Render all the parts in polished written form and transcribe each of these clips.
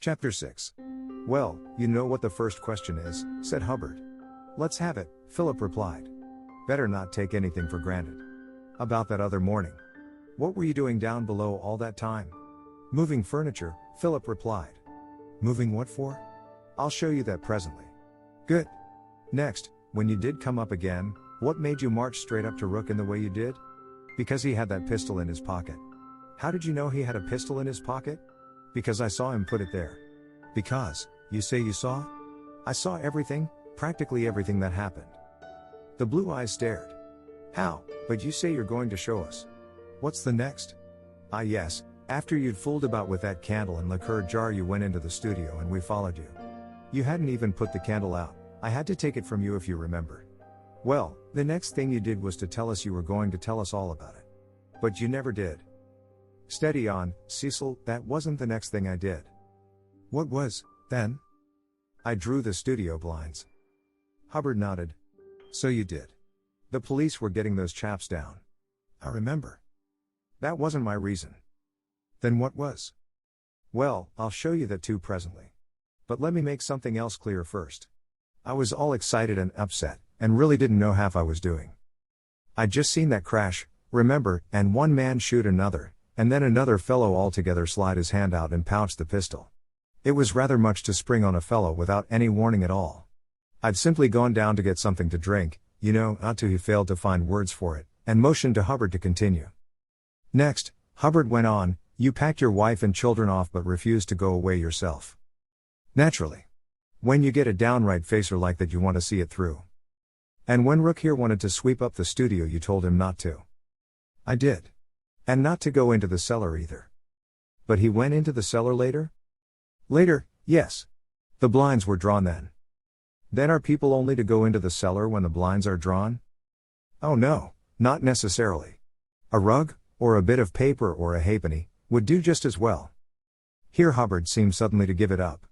Chapter 6. Well, you know what the first question is, said Hubbard. Let's have it, Philip replied. Better not take anything for granted. About that other morning. What were you doing down below all that time? Moving furniture, Philip replied. Moving what for? I'll show you that presently. Good. Next, when you did come up again, what made you march straight up to Rook in the way you did? Because he had that pistol in his pocket. How did you know he had a pistol in his pocket? Because I saw him put it there. Because, you say you saw? I saw everything, practically everything that happened. The blue eyes stared. How, but you say you're going to show us. What's the next? Ah yes, after you'd fooled about with that candle and liqueur jar you went into the studio and we followed you. You hadn't even put the candle out, I had to take it from you if you remember. Well, the next thing you did was to tell us you were going to tell us all about it. But you never did. Steady on, Cecil, that wasn't the next thing I did. What was, then? I drew the studio blinds. Hubbard nodded. So you did. The police were getting those chaps down. I remember. That wasn't my reason. Then what was? Well, I'll show you that too presently. But let me make something else clear first. I was all excited and upset, and really didn't know half I was doing. I'd just seen that crash, remember, and one man shoot another, and then another fellow altogether slide his hand out and pouch the pistol. It was rather much to spring on a fellow without any warning at all. I'd simply gone down to get something to drink, not to. He failed to find words for it, and motioned to Hubbard to continue. Next, Hubbard went on, you packed your wife and children off but refused to go away yourself. Naturally. When you get a downright facer like that you want to see it through. And when Rook here wanted to sweep up the studio you told him not to. I did. And not to go into the cellar either. But he went into the cellar later? Later, yes. The blinds were drawn then. Then are people only to go into the cellar when the blinds are drawn? Oh no, not necessarily. A rug, or a bit of paper or a halfpenny, would do just as well. Here Hubbard seemed suddenly to give it up.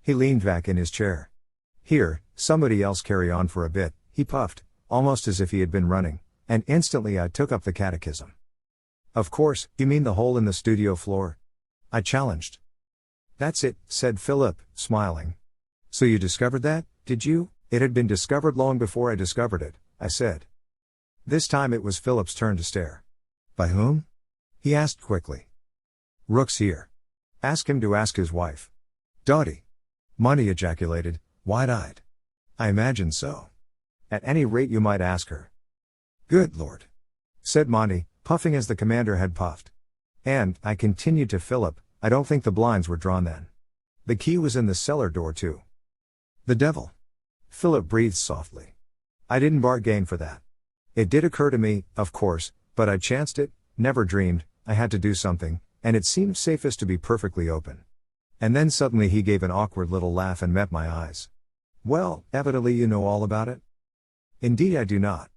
He leaned back in his chair. Here, somebody else carry on for a bit, he puffed, almost as if he had been running, and instantly I took up the catechism. Of course, you mean the hole in the studio floor? I challenged. That's it, said Philip, smiling. So you discovered that, did you? It had been discovered long before I discovered it, I said. This time it was Philip's turn to stare. By whom? He asked quickly. Rook's here. Ask him to ask his wife. Dottie. Monty ejaculated, wide-eyed. I imagine so. At any rate you might ask her. Good Lord. Said Monty, puffing as the commander had puffed. And, I continued to Philip, I don't think the blinds were drawn then. The key was in the cellar door too. The devil. Philip breathed softly. I didn't bargain for that. It did occur to me, of course, but I chanced it, never dreamed, I had to do something, and it seemed safest to be perfectly open. And then suddenly he gave an awkward little laugh and met my eyes. Well, evidently you know all about it? Indeed I do not.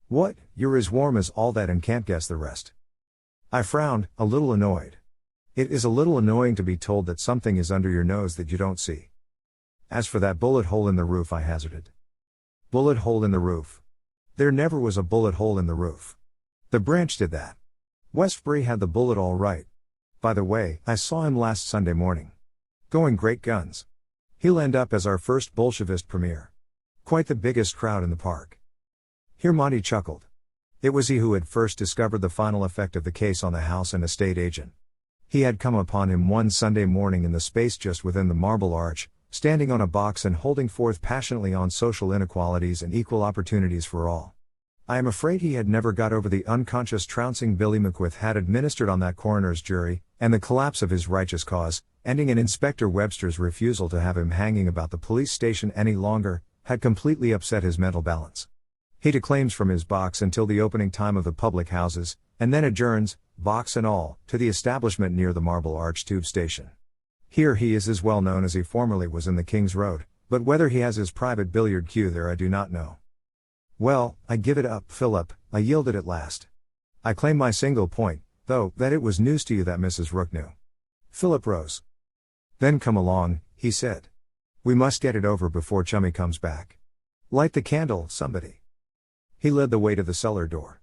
What, you're as warm as all that and can't guess the rest. I frowned, a little annoyed. It is a little annoying to be told that something is under your nose that you don't see. As for that bullet hole in the roof, I hazarded. Bullet hole in the roof. There never was a bullet hole in the roof. The branch did that. Westbury had the bullet all right. By the way, I saw him last Sunday morning. Going great guns. He'll end up as our first Bolshevist premier. Quite the biggest crowd in the park. Here Monty chuckled. It was he who had first discovered the final effect of the case on the house and estate agent. He had come upon him one Sunday morning in the space just within the Marble Arch, standing on a box and holding forth passionately on social inequalities and equal opportunities for all. I am afraid he had never got over the unconscious trouncing Billy McWith had administered on that coroner's jury, and the collapse of his righteous cause, ending in Inspector Webster's refusal to have him hanging about the police station any longer, had completely upset his mental balance. He declaims from his box until the opening time of the public houses, and then adjourns, box and all, to the establishment near the Marble Arch tube station. Here he is as well known as he formerly was in the King's Road, but whether he has his private billiard cue there I do not know. Well, I give it up, Philip, I yielded at last. I claim my single point, though, that it was news to you that Mrs. Rook knew. Philip rose. Then come along, he said. We must get it over before Chummy comes back. Light the candle, somebody. He led the way to the cellar door.